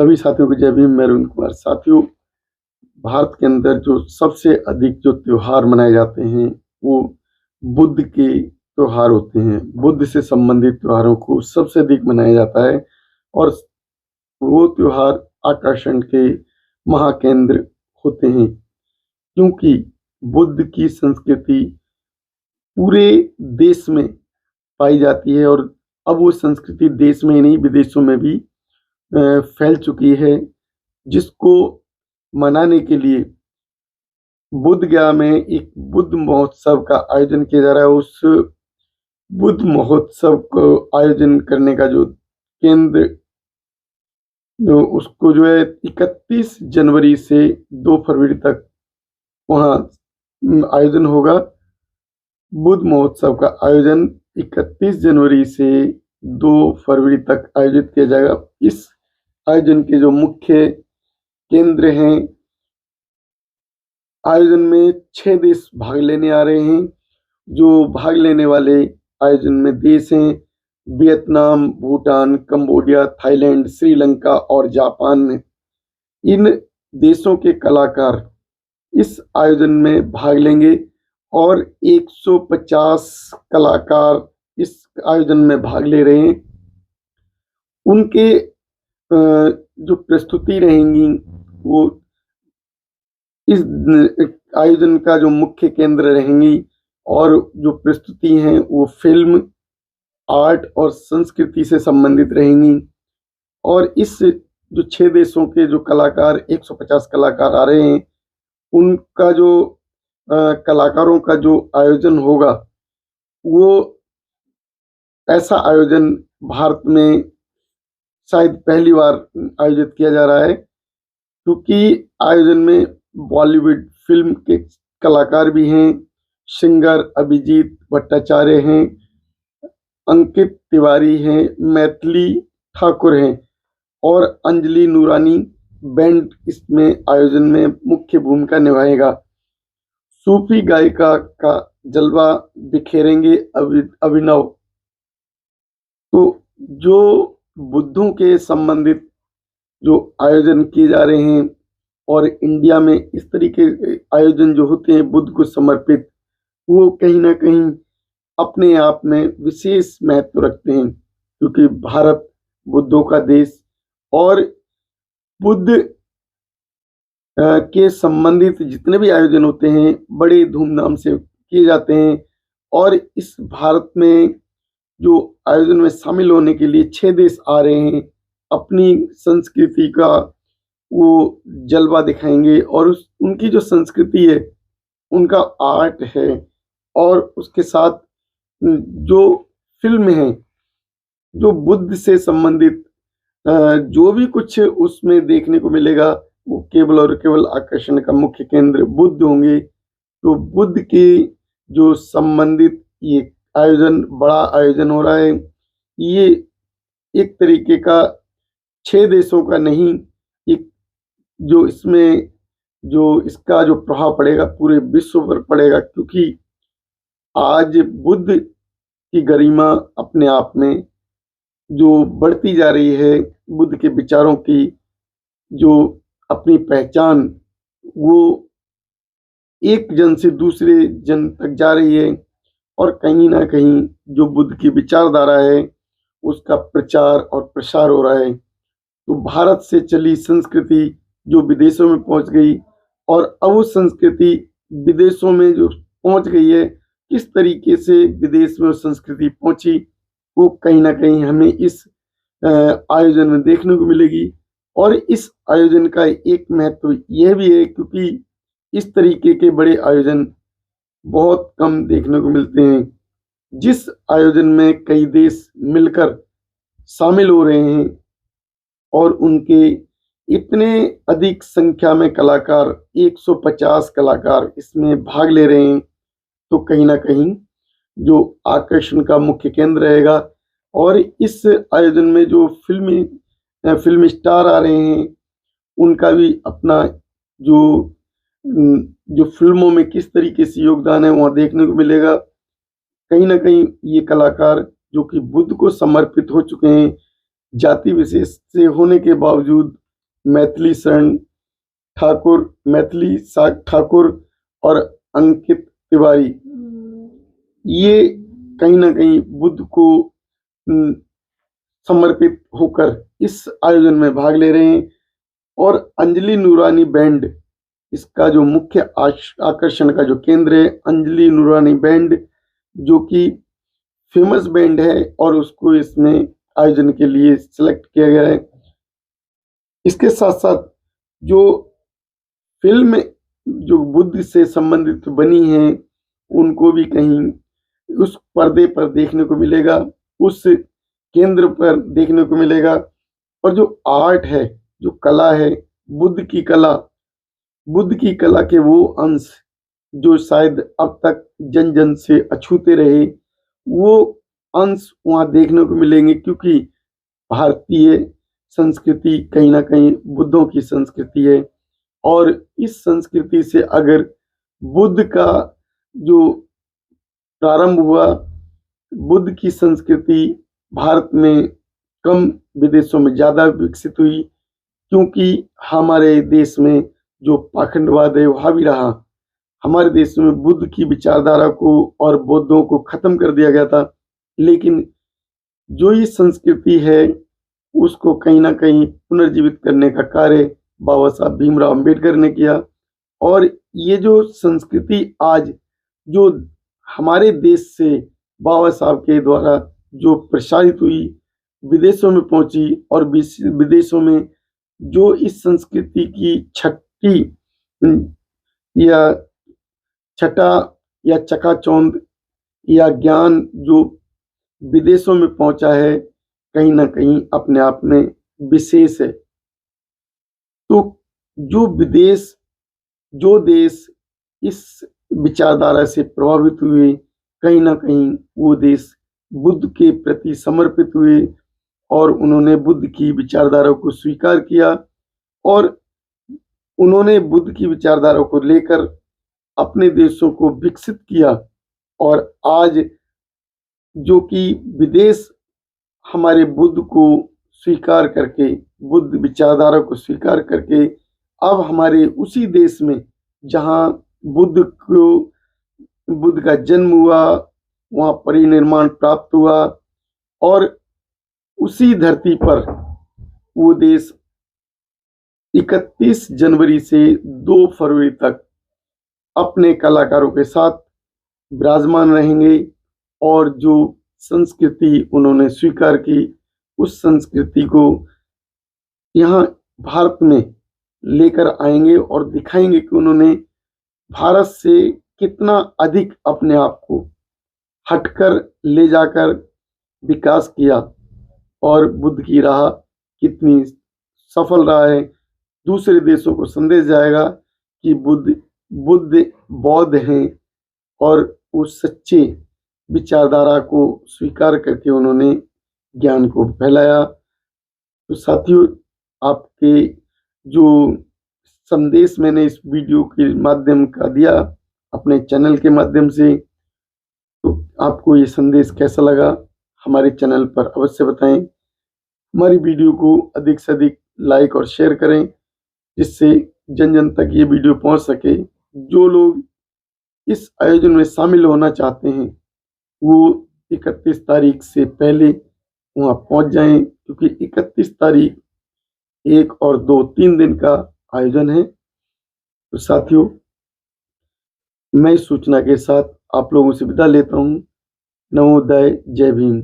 सभी साथियों को जय भीम। मैं अरविंद कुमार। साथियों, भारत के अंदर जो सबसे अधिक जो त्योहार मनाए जाते हैं वो बुद्ध के त्योहार होते हैं। बुद्ध से संबंधित त्योहारों को सबसे अधिक मनाया जाता है और वो त्योहार आकर्षण के महाकेंद्र होते हैं, क्योंकि बुद्ध की संस्कृति पूरे देश में पाई जाती है और अब वो संस्कृति देश में ही नहीं विदेशों में भी फैल चुकी है, जिसको मनाने के लिए बुद्ध गया में एक बुद्ध महोत्सव का आयोजन किया जा रहा है। उस बुद्ध महोत्सव को आयोजन करने का जो केंद्र उसको जो है 31 जनवरी से 2 फरवरी तक वहाँ आयोजन होगा। बुद्ध महोत्सव का आयोजन 31 जनवरी से 2 फरवरी तक आयोजित किया जाएगा। इस आयोजन के जो मुख्य केंद्र हैं, आयोजन में 6 देश भाग लेने आ रहे हैं। जो भाग लेने वाले आयोजन में देश हैं Vietnam, Bhutan, Cambodia, Thailand, Sri Lanka और जापान। इन देशों के कलाकार इस आयोजन में भाग लेंगे और 150 कलाकार इस आयोजन में भाग ले रहे हैं। उनके जो प्रस्तुति रहेंगी वो इस आयोजन का जो मुख्य केंद्र रहेंगी और जो प्रस्तुति हैं वो फिल्म, आर्ट और संस्कृति से संबंधित रहेंगी। और इस जो 6 देशों के जो कलाकार 150 कलाकार आ रहे हैं, उनका जो कलाकारों का जो आयोजन होगा वो ऐसा आयोजन भारत में शायद पहली बार आयोजित किया जा रहा है, क्योंकि आयोजन में बॉलीवुड फिल्म के कलाकार भी हैं। सिंगर अभिजीत भट्टाचार्य हैं, अंकित तिवारी हैं, मैथिली ठाकुर हैं और अंजलि नूरानी बैंड इसमें आयोजन में मुख्य भूमिका निभाएगा। सूफी गायिका का जलवा बिखेरेंगे अभिनव। तो जो बुद्धों के संबंधित जो आयोजन किए जा रहे हैं और इंडिया में इस तरीके के आयोजन जो होते हैं बुद्ध को समर्पित, वो कहीं ना कहीं अपने आप में विशेष महत्व रखते हैं, क्योंकि भारत बुद्धों का देश और बुद्ध के संबंधित जितने भी आयोजन होते हैं बड़े धूमधाम से किए जाते हैं। और इस भारत में जो आयोजन में शामिल होने के लिए 6 देश आ रहे हैं, अपनी संस्कृति का वो जलवा दिखाएंगे और उनकी जो संस्कृति है, उनका आर्ट है और उसके साथ जो फिल्म है, जो बुद्ध से संबंधित जो भी कुछ उसमें देखने को मिलेगा, वो केवल और केवल आकर्षण का मुख्य केंद्र बुद्ध होंगे। तो बुद्ध के जो संबंधित ये आयोजन, बड़ा आयोजन हो रहा है। ये एक तरीके का 6 देशों का नहीं, एक जो इसमें जो इसका जो प्रभाव पड़ेगा पूरे विश्व पर पड़ेगा, क्योंकि आज बुद्ध की गरिमा अपने आप में जो बढ़ती जा रही है, बुद्ध के विचारों की जो अपनी पहचान वो एक जन से दूसरे जन तक जा रही है और कहीं ना कहीं जो बुद्ध की विचारधारा है उसका प्रचार और प्रसार हो रहा है। तो भारत से चली संस्कृति जो विदेशों में पहुंच गई और अब वो संस्कृति विदेशों में जो पहुंच गई है, किस तरीके से विदेश में संस्कृति पहुंची, वो कहीं ना कहीं हमें इस आयोजन में देखने को मिलेगी। और इस आयोजन का एक महत्व यह भी है, क्योंकि इस तरीके के बड़े आयोजन बहुत कम देखने को मिलते हैं। जिस आयोजन में कई देश मिलकर शामिल हो रहे हैं और उनके इतने अधिक संख्या में कलाकार 150 कलाकार इसमें भाग ले रहे हैं, तो कहीं ना कहीं जो आकर्षण का मुख्य केंद्र रहेगा। और इस आयोजन में जो फिल्म स्टार आ रहे हैं, उनका भी अपना जो फिल्मों में किस तरीके से योगदान है वहाँ देखने को मिलेगा। कहीं ना कहीं ये कलाकार जो कि बुद्ध को समर्पित हो चुके हैं, जाति विशेष से होने के बावजूद मैथिली शरण ठाकुर, मैथिली साग ठाकुर और अंकित तिवारी, ये कहीं ना कहीं बुद्ध को समर्पित होकर इस आयोजन में भाग ले रहे हैं। और अंजलि नूरानी बैंड, इसका जो मुख्य आकर्षण का जो केंद्र है, अंजलि नूरानी बैंड, जो कि फेमस बैंड है और उसको इसमें आयोजन के लिए सिलेक्ट किया गया है। इसके साथ साथ जो फिल्म जो बुद्ध से संबंधित बनी है, उनको भी कहीं उस पर्दे पर देखने को मिलेगा, उस केंद्र पर देखने को मिलेगा। और जो आर्ट है, जो कला है, बुद्ध की कला, बुद्ध की कला के वो अंश जो शायद अब तक जन जन से अछूते रहे, वो अंश वहाँ देखने को मिलेंगे, क्योंकि भारतीय संस्कृति कहीं ना कहीं बुद्धों की संस्कृति है। और इस संस्कृति से अगर बुद्ध का जो प्रारंभ हुआ, बुद्ध की संस्कृति भारत में कम, विदेशों में ज़्यादा विकसित हुई, क्योंकि हमारे देश में जो पाखंडवाद है वो हावी रहा। हमारे देश में बुद्ध की विचारधारा को और बौद्धों को खत्म कर दिया गया था, लेकिन जो ये संस्कृति है उसको कहीं ना कहीं पुनर्जीवित करने का कार्य बाबा साहब भीमराव अंबेडकर ने किया। और ये जो संस्कृति आज जो हमारे देश से बाबा साहब के द्वारा जो प्रसारित हुई, विदेशों में पहुंची, और विदेशों में जो इस संस्कृति की छठी या छठा या चकाचौंध या ज्ञान जो विदेशों में पहुंचा है, कहीं ना कहीं अपने आप में विशेष है। तो जो विदेश, जो देश इस विचारधारा से प्रभावित हुए, कहीं ना कहीं वो देश बुद्ध के प्रति समर्पित हुए और उन्होंने बुद्ध की विचारधारा को स्वीकार किया, और उन्होंने बुद्ध की विचारधारा को लेकर अपने देशों को विकसित किया। और आज जो कि विदेश हमारे बुद्ध को स्वीकार करके, बुद्ध विचारधारा को स्वीकार करके, अब हमारे उसी देश में जहाँ बुद्ध का जन्म हुआ, वहाँ परिनिर्माण प्राप्त हुआ, और उसी धरती पर वो देश 31 जनवरी से 2 फरवरी तक अपने कलाकारों के साथ विराजमान रहेंगे। और जो संस्कृति उन्होंने स्वीकार की, उस संस्कृति को यहाँ भारत में लेकर आएंगे और दिखाएंगे कि उन्होंने भारत से कितना अधिक अपने आप को हटकर ले जाकर विकास किया, और बुद्ध की राह कितनी सफल रहा है। दूसरे देशों को संदेश जाएगा कि बुद्ध बौद्ध हैं, और उस सच्चे विचारधारा को स्वीकार करके उन्होंने ज्ञान को फैलाया। तो साथियों, आपके जो संदेश मैंने इस वीडियो के माध्यम का दिया, अपने चैनल के माध्यम से, तो आपको ये संदेश कैसा लगा हमारे चैनल पर अवश्य बताएं। हमारी वीडियो को अधिक से अधिक लाइक और शेयर करें, जिससे जन जन तक ये वीडियो पहुंच सके। जो लोग इस आयोजन में शामिल होना चाहते हैं, वो 31 तारीख से पहले वहाँ पहुंच जाएं, क्योंकि 31 तारीख 1 और 2 3 दिन का आयोजन है। तो साथियों, मैं इस सूचना के साथ आप लोगों से विदा लेता हूँ। नमोदय, जय भीम।